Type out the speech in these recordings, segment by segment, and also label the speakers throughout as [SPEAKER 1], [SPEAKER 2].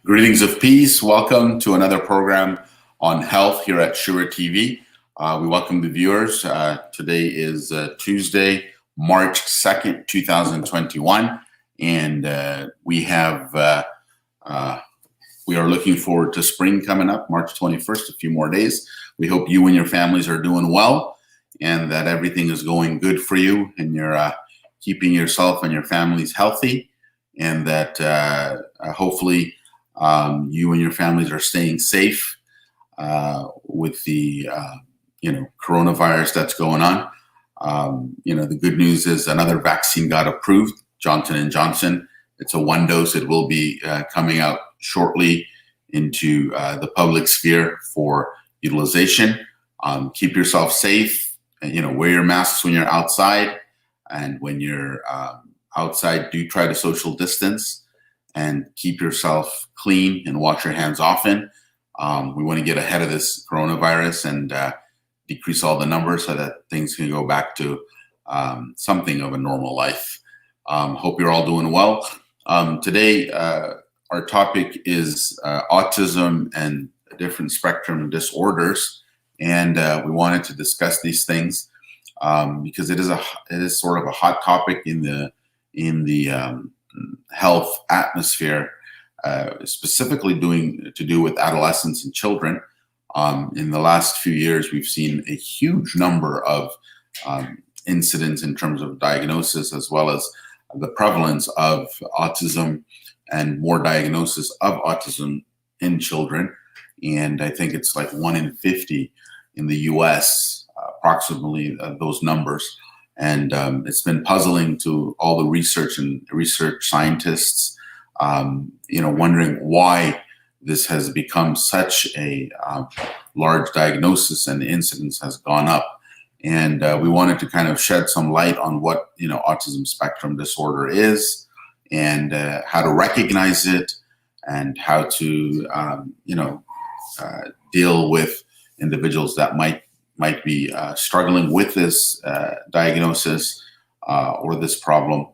[SPEAKER 1] Greetings of peace. Welcome to another program on health here at Shura TV. We welcome the viewers. Today is Tuesday, March 2nd, 2021, and we are looking forward to spring coming up, March 21st, a few more days. We hope you and your families are doing well and that everything is going good for you and you're keeping yourself and your families healthy, and that hopefully you and your families are staying safe with the coronavirus that's going on. The good news is another vaccine got approved, Johnson & Johnson. It's a one dose. It will be coming out shortly into the public sphere for utilization. Keep yourself safe and, wear your masks when you're outside. And when you're outside, do try to social distance and keep yourself clean and wash your hands often. We want to get ahead of this coronavirus and decrease all the numbers so that things can go back to something of a normal life. Hope you're all doing well. Today, our topic is autism and different spectrum disorders, and we wanted to discuss these things because it is sort of a hot topic in the health atmosphere, specifically to do with adolescents and children. In the last few years, we've seen a huge number of incidents in terms of diagnosis, as well as the prevalence of autism and more diagnosis of autism in children. And I think it's like 1 in 50 in the US, approximately those numbers. And it's been puzzling to all the research scientists, wondering why this has become such a large diagnosis and the incidence has gone up. And we wanted to kind of shed some light on what, autism spectrum disorder is, and how to recognize it, and how to, deal with individuals that might be struggling with this diagnosis or this problem,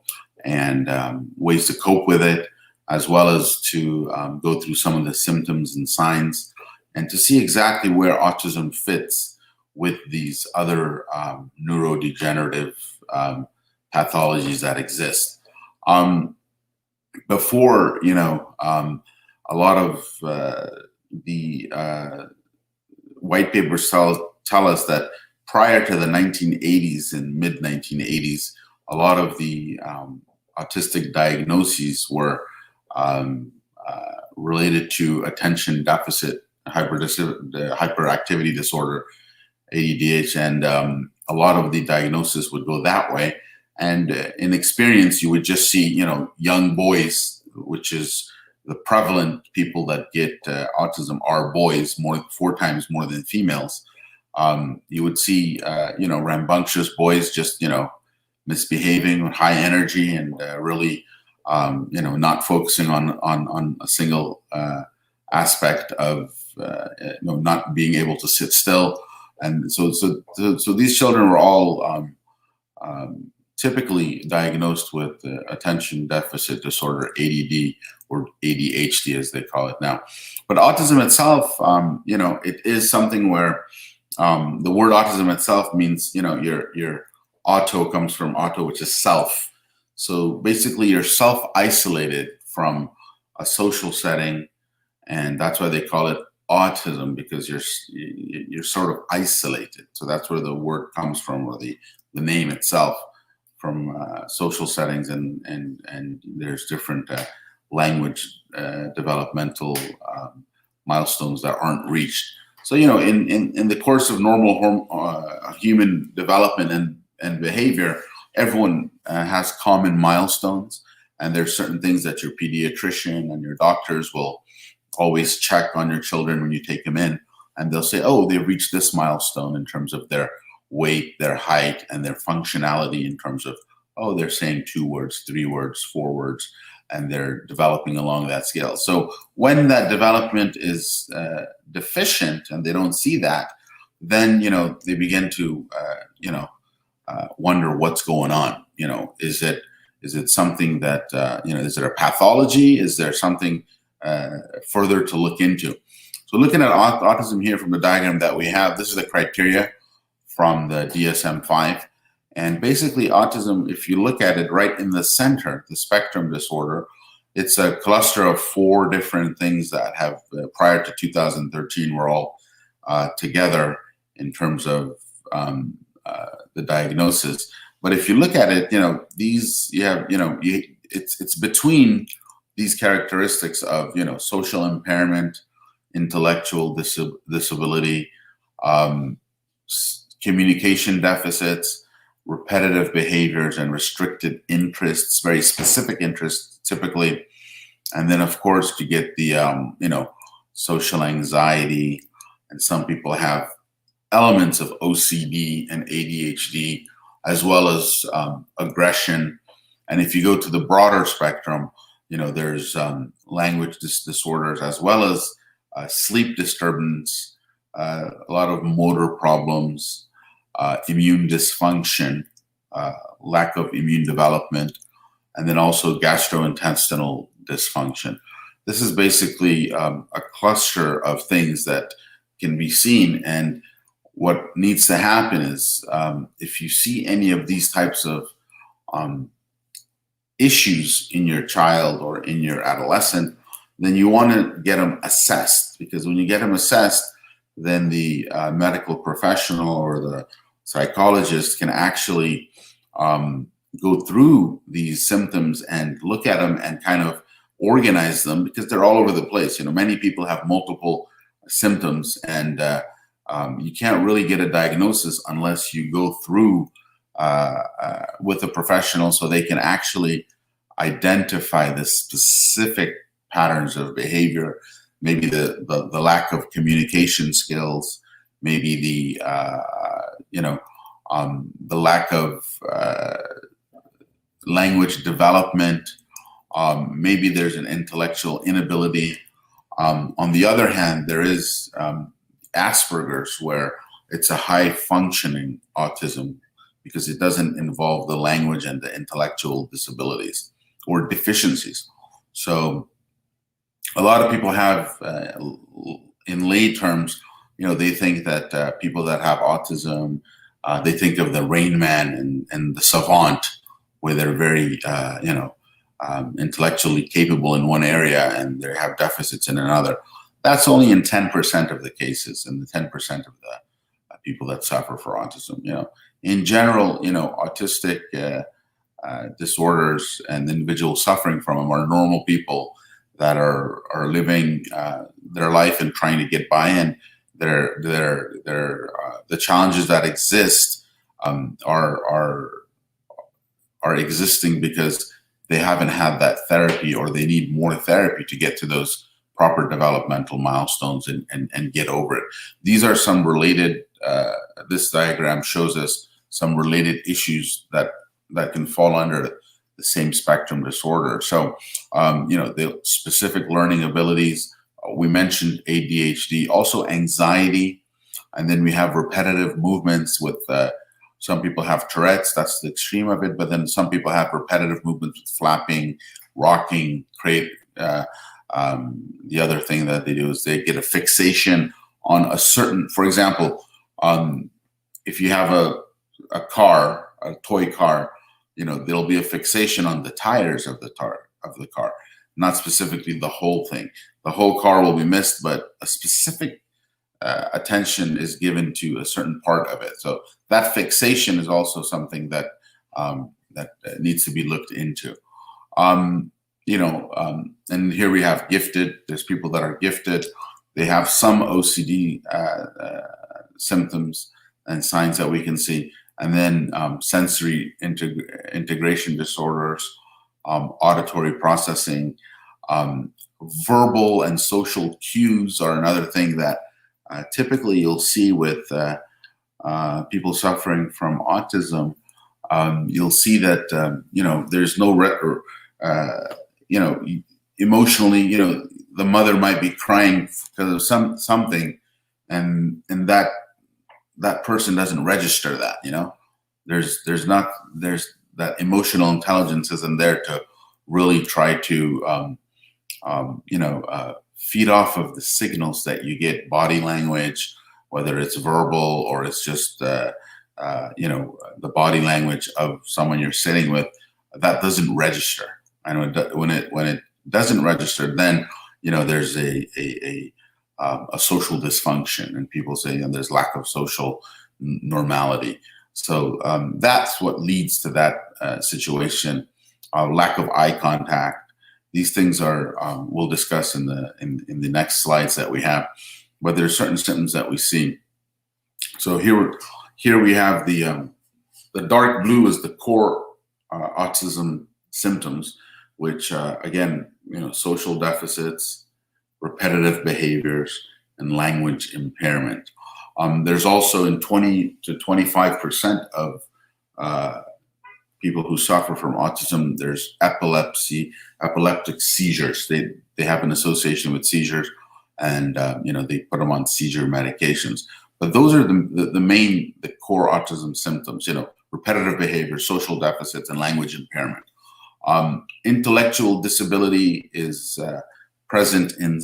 [SPEAKER 1] and ways to cope with it, as well as to go through some of the symptoms and signs, and to see exactly where autism fits with these other neurodegenerative pathologies that exist. Before, a lot of the white papers tell us that prior to the 1980s and mid-1980s, a lot of the autistic diagnoses were related to attention deficit hyperactivity disorder, ADDH, and a lot of the diagnosis would go that way. And in experience, you would just see, young boys, which is the prevalent people that get autism are boys, 4 times more than females. You would see, rambunctious boys just, misbehaving with high energy and really, not focusing on a single aspect of, not being able to sit still. And so these children were all typically diagnosed with attention deficit disorder, ADD, or ADHD as they call it now. But autism itself, it is something where the word autism itself means, your auto comes from auto, which is self. So basically you're self-isolated from a social setting, and that's why they call it autism, because you're sort of isolated. So that's where the word comes from, or the name itself, from social settings, and there's different language developmental milestones that aren't reached. So in the course of normal human development and behavior, everyone has common milestones, and there's certain things that your pediatrician and your doctors will always check on your children when you take them in, and they'll say, oh, they've reached this milestone in terms of their weight, their height, and their functionality in terms of, oh, they're saying 2 words, 3 words, 4 words, and they're developing along that scale. So when that development is deficient and they don't see that, then, they begin to, wonder what's going on. Is it something that, is it a pathology? Is there something further to look into. So looking at autism here from the diagram that we have, this is the criteria from the DSM-5. And basically autism, if you look at it right in the center, the spectrum disorder, it's a cluster of 4 different things that have, prior to 2013, were all together in terms of the diagnosis. But if you look at it, it's between these characteristics of, social impairment, intellectual disability, communication deficits, repetitive behaviors, and restricted interests, very specific interests typically. And then, of course, you get the, social anxiety, and some people have elements of OCD and ADHD, as well as aggression. And if you go to the broader spectrum, there's language disorders, as well as sleep disturbance, a lot of motor problems, immune dysfunction, lack of immune development, and then also gastrointestinal dysfunction. This is basically a cluster of things that can be seen. And what needs to happen is, if you see any of these types of issues in your child or in your adolescent, then you want to get them assessed, because when you get them assessed, then the medical professional or the psychologist can actually go through these symptoms and look at them and kind of organize them, because they're all over the place. Many people have multiple symptoms, and you can't really get a diagnosis unless you go through with a professional, so they can actually identify the specific patterns of behavior, maybe the lack of communication skills, maybe the lack of language development, maybe there's an intellectual inability. On the other hand, there is Asperger's, where it's a high functioning autism, because it doesn't involve the language and the intellectual disabilities or deficiencies. So a lot of people have, in lay terms, they think that people that have autism, they think of the Rain Man and the savant, where they're very, intellectually capable in one area and they have deficits in another. That's only in 10% of the cases, and the 10% of the people that suffer for autism. In general, autistic disorders and individuals suffering from them are normal people that are living their life and trying to get by. And the challenges that exist are existing because they haven't had that therapy, or they need more therapy to get to those proper developmental milestones and get over it. These are some related, this diagram shows us some related issues that can fall under the same spectrum disorder. So, the specific learning abilities, we mentioned ADHD, also anxiety, and then we have repetitive movements with, some people have Tourette's, that's the extreme of it, but then some people have repetitive movements with flapping, rocking, crepe. The other thing that they do is they get a fixation on a certain, for example, if you have a car, a toy car, there'll be a fixation on the tires of the car, not specifically the whole thing. The whole car will be missed, but a specific attention is given to a certain part of it. So that fixation is also something that needs to be looked into. And here we have gifted. There's people that are gifted. They have some OCD symptoms and signs that we can see. And then sensory integration disorders, auditory processing, verbal and social cues are another thing that typically you'll see with people suffering from autism. You'll see that, there's no emotionally, the mother might be crying because of something, and that person doesn't register that. There's that emotional intelligence isn't there to really try to feed off of the signals that you get, body language, whether it's verbal or it's just, the body language of someone you're sitting with, that doesn't register. And when it doesn't register, then, there's a social dysfunction, and people say there's lack of social normality. So that's what leads to that situation. Lack of eye contact. These things are we'll discuss in the next slides that we have, but there are certain symptoms that we see. So here we have the dark blue is the core autism symptoms, which again, social deficits, repetitive behaviors, and language impairment. There's also in 20 to 25% of people who suffer from autism, there's epileptic seizures. They have an association with seizures, and they put them on seizure medications. But those are the core autism symptoms. Repetitive behavior, social deficits, and language impairment. Intellectual disability is present in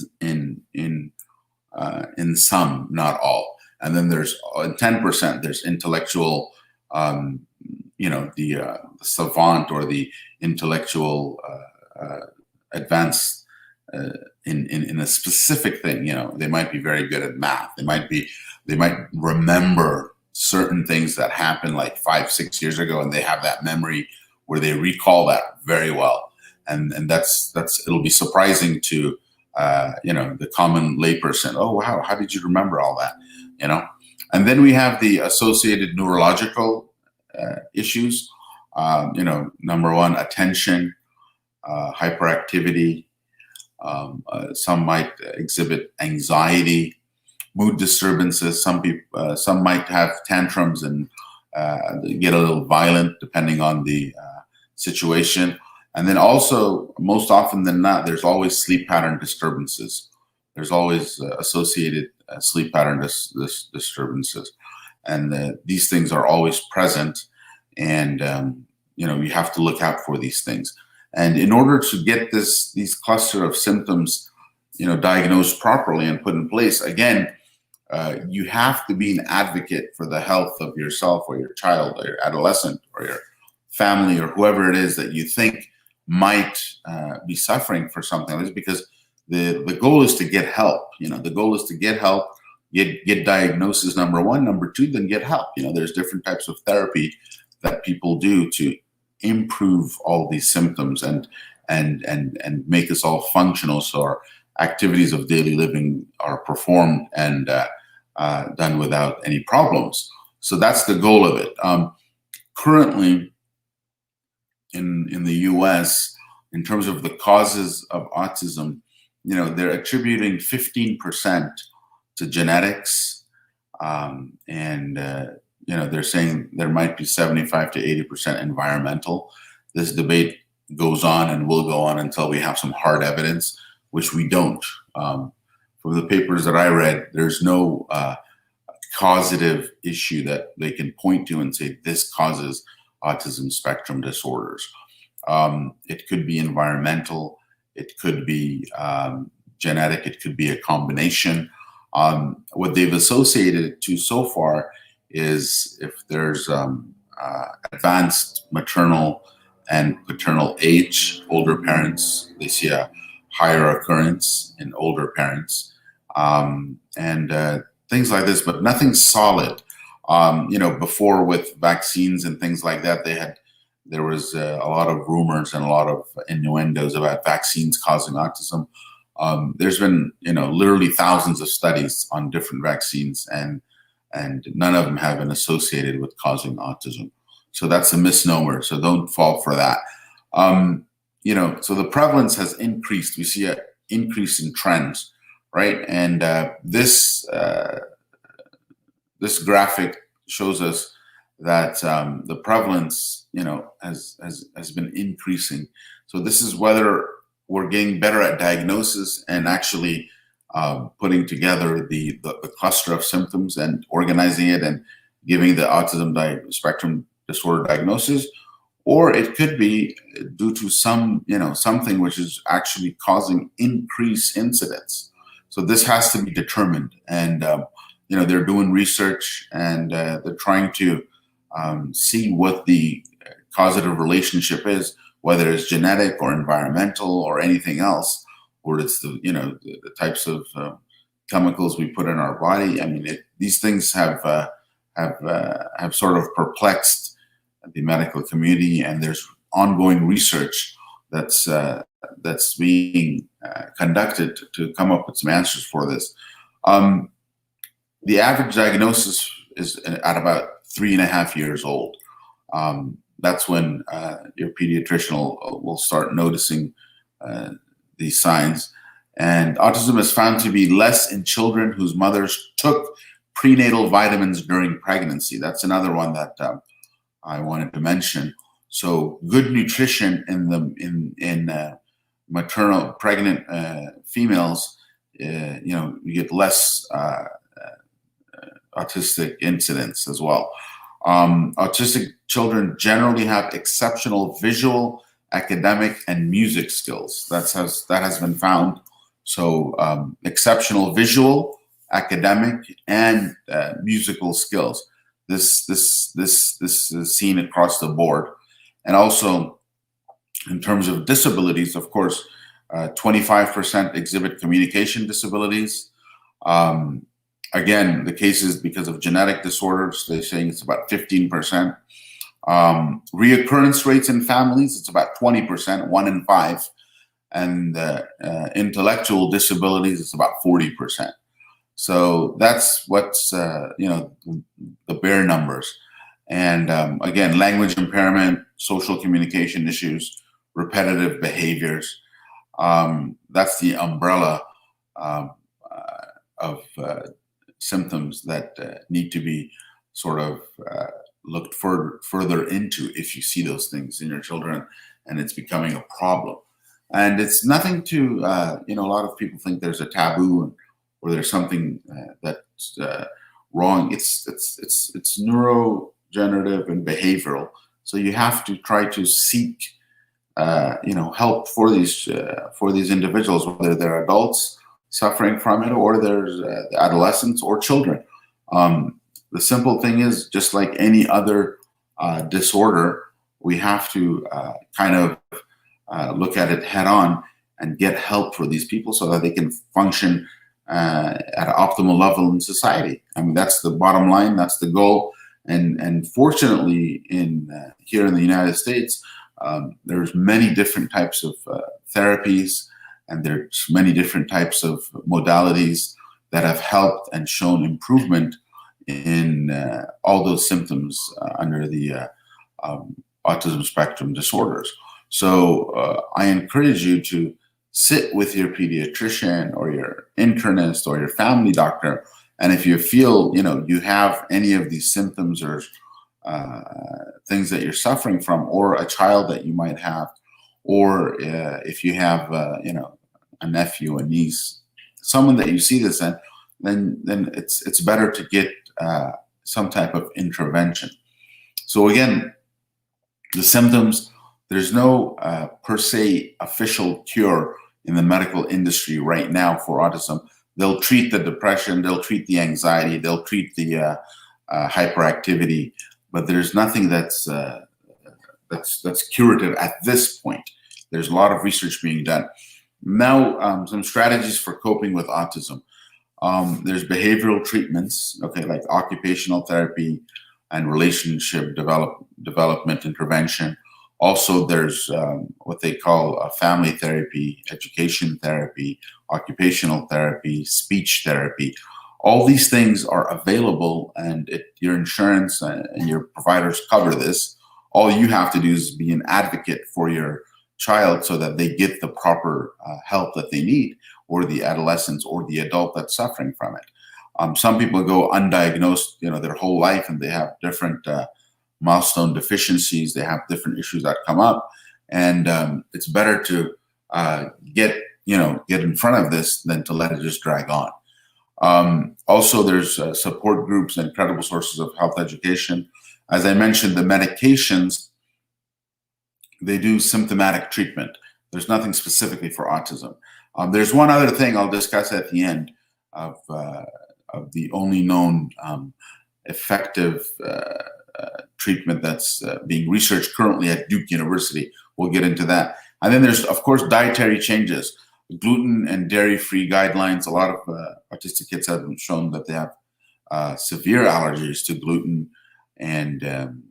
[SPEAKER 1] some, not all. And then there's 10%. There's intellectual. The savant or the intellectual advanced in a specific thing. They might be very good at math. They might remember certain things that happened like 5-6 years ago, and they have that memory where they recall that very well. And that's it'll be surprising to the common layperson. Oh wow, how did you remember all that? And then we have the associated neurological issues. Number one, attention, hyperactivity. Some might exhibit anxiety, mood disturbances. Some might have tantrums and get a little violent depending on the situation. And then also, most often than not, there's always sleep pattern disturbances. There's always associated sleep pattern disturbances. And these things are always present, and you have to look out for these things. And in order to get these cluster of symptoms, diagnosed properly and put in place, again, you have to be an advocate for the health of yourself or your child or your adolescent or your family or whoever it is that you think might be suffering for something like this, because the goal is to get help. The goal is to get help. Get diagnosis, number one. Number two, then get help. There's different types of therapy that people do to improve all these symptoms and make us all functional, so our activities of daily living are performed and done without any problems. So that's the goal of it. Currently, in the U.S., in terms of the causes of autism, they're attributing 15% to genetics, and they're saying there might be 75 to 80% environmental. This debate goes on and will go on until we have some hard evidence, which we don't. From the papers that I read, there's no causative issue that they can point to and say this causes autism spectrum disorders. It could be environmental, it could be genetic, it could be a combination. What they've associated it to so far is if there's advanced maternal and paternal age, older parents, they see a higher occurrence in older parents, and things like this, but nothing solid. Before with vaccines and things like that, there was a lot of rumors and a lot of innuendos about vaccines causing autism. There's been, literally thousands of studies on different vaccines, and none of them have been associated with causing autism. So that's a misnomer. So don't fall for that. So the prevalence has increased. We see an increase in trends, right? And this graphic shows us that the prevalence, has been increasing. So this is whether we're getting better at diagnosis and actually putting together the cluster of symptoms and organizing it and giving the autism spectrum disorder diagnosis, or it could be due to something which is actually causing increased incidence. So this has to be determined, and they're doing research, and they're trying to see what the causative relationship is, whether it's genetic or environmental or anything else, or it's the types of chemicals we put in our body. I mean, these things have sort of perplexed the medical community, and there's ongoing research that's being conducted to come up with some answers for this. The average diagnosis is at about 3.5 years old. That's when your pediatrician will start noticing these signs. And autism is found to be less in children whose mothers took prenatal vitamins during pregnancy. That's another one that I wanted to mention. So good nutrition in maternal pregnant females, you get less autistic incidence as well. Autistic children generally have exceptional visual, academic, and music skills. That has been found. So exceptional visual, academic, and musical skills. This is seen across the board. And also, in terms of disabilities, of course, 25% exhibit communication disabilities. Again, the cases because of genetic disorders, they're saying it's about 15%. Reoccurrence rates in families, it's about 20%, 1 in 5. And intellectual disabilities, it's about 40%. So that's what's, the bare numbers. And again, language impairment, social communication issues, repetitive behaviors. That's the umbrella of symptoms that need to be sort of looked further into if you see those things in your children and it's becoming a problem. And it's nothing to, a lot of people think there's a taboo or there's something that's wrong. It's neurodegenerative and behavioral. So you have to try to seek, help for these individuals, whether they're adults suffering from it or there's adolescents or children. The simple thing is, just like any other disorder, we have to kind of look at it head on and get help for these people so that they can function at an optimal level in society. I mean, that's the bottom line. That's the goal. And fortunately, here in the United States, there's many different types of therapies, and there's many different types of modalities that have helped and shown improvement in all those symptoms under the autism spectrum disorders. So I encourage you to sit with your pediatrician or your internist or your family doctor. And if you feel, you have any of these symptoms or things that you're suffering from, or a child that you might have, or if you have, a nephew, a niece, someone that you see this in, then it's better to get some type of intervention. So again, the symptoms, there's no per se official cure in the medical industry right now for autism. They'll treat the depression, they'll treat the anxiety, they'll treat the hyperactivity, but there's nothing that's curative at this point. There's a lot of research being done. Now, some strategies for coping with autism. There's behavioral treatments, like occupational therapy and relationship development intervention. Also, there's what they call family therapy, education therapy, occupational therapy, speech therapy. All these things are available, and your insurance and your providers cover this. All you have to do is be an advocate for your child so that they get the proper help that they need, or the adolescents or the adult that's suffering from it. Some people go undiagnosed, their whole life, and they have different milestone deficiencies. They have different issues that come up, and it's better to get in front of this than to let it just drag on. Also, there's support groups and credible sources of health education. As I mentioned, the medications they do symptomatic treatment. There's nothing specifically for autism. There's one other thing I'll discuss at the end of the only known effective treatment that's being researched currently at Duke University. We'll get into that. And then there's, of course, dietary changes. Gluten and dairy-free guidelines. A lot of autistic kids have shown that they have severe allergies to gluten and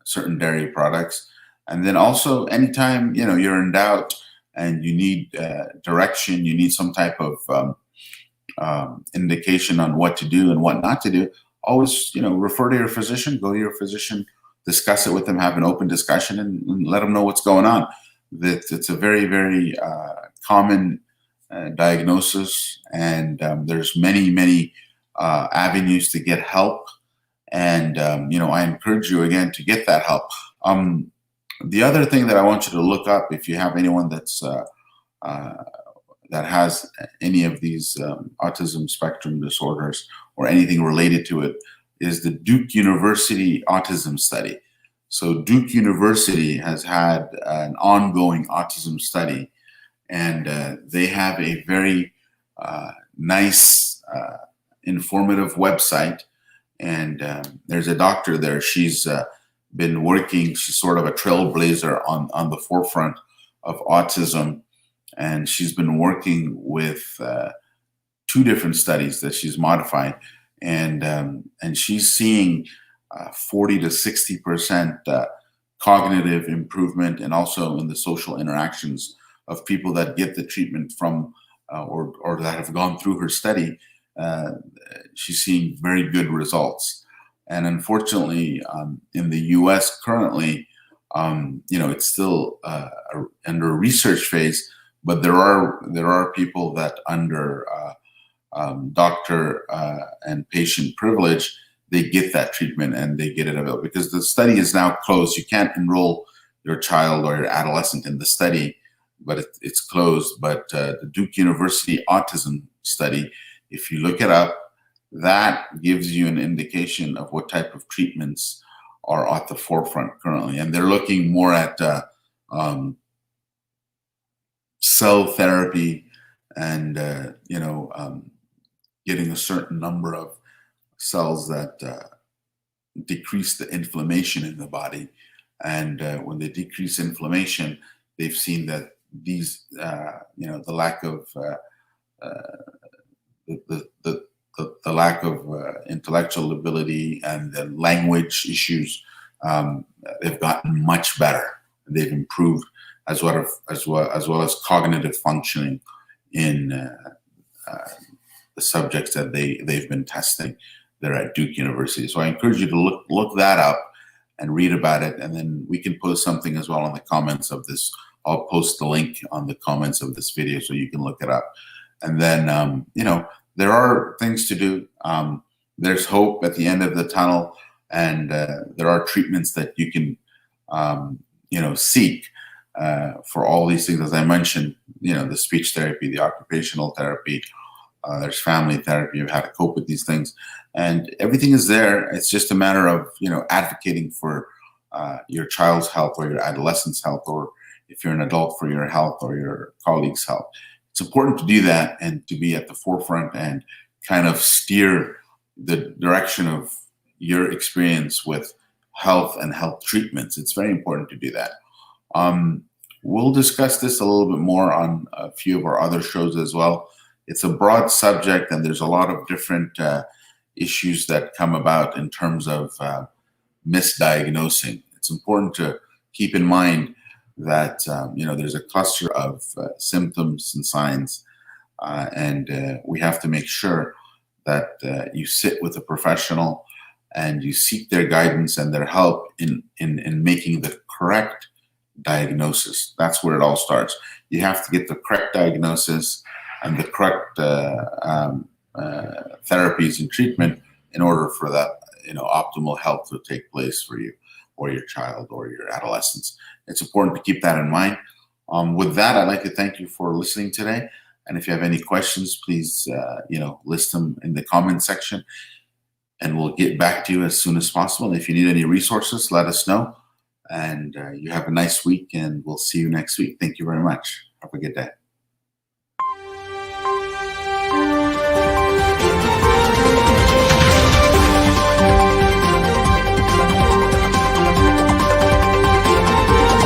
[SPEAKER 1] certain dairy products. And then also, anytime you're in doubt and you need direction, you need some type of indication on what to do and what not to do, always refer to your physician. Go to your physician, discuss it with them, have an open discussion, and let them know what's going on. That it's a very, very common diagnosis, and there's many avenues to get help. And I encourage you again to get that help. The other thing that I want you to look up, if you have anyone that's that has any of these autism spectrum disorders or anything related to it, is the Duke University Autism Study. So Duke University has had an ongoing autism study, and they have a very nice, informative website. And there's a doctor there. She's been working, she's sort of a trailblazer on the forefront of autism. And she's been working with 2 different studies that she's modified. And she's seeing 40 to 60% cognitive improvement, and also in the social interactions of people that get the treatment from or that have gone through her study. She's seeing very good results. And unfortunately, in the U.S. currently, it's still under research phase. But there are people that under doctor and patient privilege, they get that treatment and they get it available, because the study is now closed. You can't enroll your child or your adolescent in the study, but it's closed. But the Duke University Autism Study, if you look it up, that gives you an indication of what type of treatments are at the forefront currently. And they're looking more at cell therapy and getting a certain number of cells that decrease the inflammation in the body. And when they decrease inflammation, they've seen that these the lack of the lack of intellectual ability and the language issues, they've gotten much better. They've improved as well as cognitive functioning in the subjects that they've been testing there at Duke University. So I encourage you to look that up and read about it, and then we can post something as well in the comments of this. I'll post the link on the comments of this video so you can look it up. And then there are things to do. There's hope at the end of the tunnel, and there are treatments that you can seek for all these things, as I mentioned. The speech therapy, the occupational therapy, there's family therapy of how to cope with these things, and everything is there. It's just a matter of advocating for your child's health or your adolescent's health, or if you're an adult, for your health or your colleagues' health. It's important to do that and to be at the forefront and kind of steer the direction of your experience with health and health treatments. It's very important to do that. We'll discuss this a little bit more on a few of our other shows as well. It's a broad subject, and there's a lot of different issues that come about in terms of misdiagnosing. It's important to keep in mind that there's a cluster of symptoms and signs, and we have to make sure that you sit with a professional and you seek their guidance and their help in making the correct diagnosis. That's where it all starts. You have to get the correct diagnosis and the correct therapies and treatment in order for that optimal health to take place for you or your child or your adolescents. It's important to keep that in mind. With that, I'd like to thank you for listening today. And if you have any questions, please list them in the comment section, and we'll get back to you as soon as possible. If you need any resources, let us know. And you have a nice week, and we'll see you next week. Thank you very much. Have a good day.